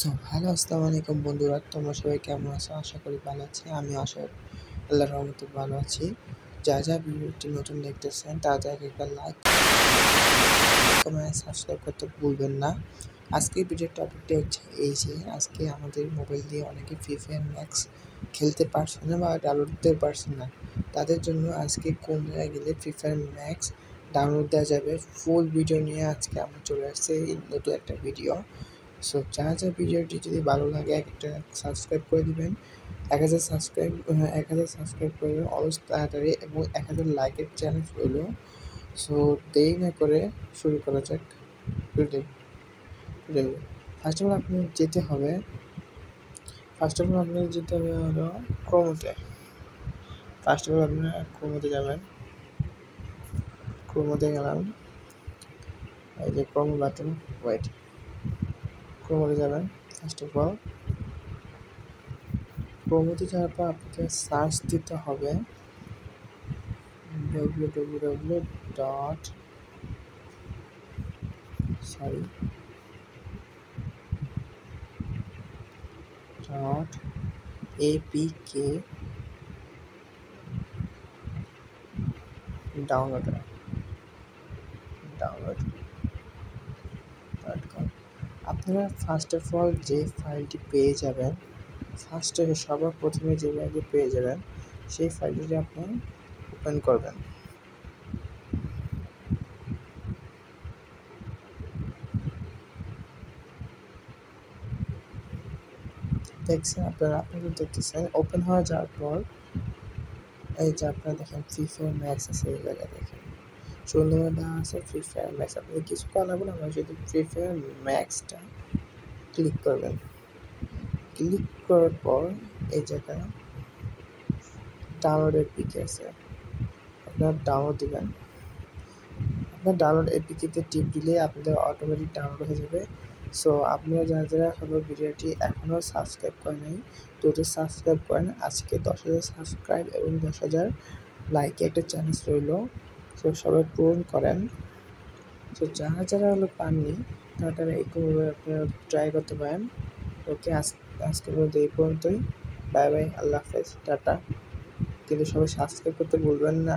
Hello, আসসালামু আলাইকুম বন্ধুরা। তোমরা সবাই কেমন আছো? আশা করি ভালো আছি। আমিও আল্লাহর রহমতে ভালো আছি। যা ভিডিওটি নতুন দেখতেছেন তারা একটা লাইক, কমেন্ট, সাবস্ক্রাইব করতে ভুলবেন না। আজকের ভিডিওর টপিকটা হচ্ছে এই যে আজকে আমাদের মোবাইল দিয়ে অনেকে ফ্রি ফায়ার ম্যাক্স খেলতে পারছে না বা ডাউনলোড দিতে পারছে না। তাদের জন্য আজকে কোন জায়গায় গেলে ফ্রি ফায়ার ম্যাক্স ডাউনলোড দেওয়া যাবে ফুল ভিডিও নিয়ে আজকে আমরা চলে আসছি নতুন একটা ভিডিও। যা ভিডিওটি যদি ভালো লাগে একটা সাবস্ক্রাইব করে দিবেন। 1000 সাবস্ক্রাইব করে অলস তাড়াতাড়ি এবং 1000 লাইকের চ্যালেঞ্জ রইল। দেরি না করে শুরু করা যাক ভিডিও। ফার্স্ট অফ অল আপনার যেতে হবে হলো ক্রোমোতে। আপনারা ক্রোমোতে যাবেন। ক্রোমোতে গেলাম, এই যে ক্রোমো বাটন, ক্রোমোতে যাবেন। ফার্স্ট অফ অল ক্রোমোতে যাওয়ার পর আপনাকে সার্চ দিতে হবে www dot apk download.com। আপনারা ফার্স্ট অফ অল যে ফাইলটি পেয়ে যাবেন, সবার প্রথমে যে ফাইলটি পেয়ে যাবেন সেই ফাইলটি আপনি ওপেন করবেন। দেখছেন আপনারা দেখতেছেন ওপেন হয়ে যাওয়ার পর এই যে আপনারা দেখেন ফ্রি ফায়ার ম্যাক্স আছে, এই জায়গায় দেখেন সুন্দর দেওয়া আছে ফ্রি ফায়ার ম্যাক্স। আপনি কিছু করা লাগবে না, আমরা শুধু ফ্রি ফায়ার ম্যাক্সটা ক্লিক করবেন। ক্লিক করার পর এই জায়গায় ডাউনলোড এপিকে আছে, আপনার ডাউনলোড দিবেন। আপনার ডাউনলোড এপিকেতে টিপ দিলে আপনাদের অটোমেটিক ডাউনলোড হয়ে যাবে। আপনারা যারা হলো ভিডিওটি এখনও সাবস্ক্রাইব করে নাই, সাবস্ক্রাইব করেন। আজকে 10,000 সাবস্ক্রাইব এবং 10,000 লাইকে একটা চ্যালেঞ্জ রইল। সবাই পূরণ করেন। যারা হলো পাননি তারা এইভাবে আপনারা ট্রাই করতে পারেন। ওকে, আজকের মধ্যে এই পর্যন্তই। বাই বাই, আল্লাহ হাফেজ, টাটা। কিন্তু সবাই সাবস্ক্রাইব করতে ভুলবেন না।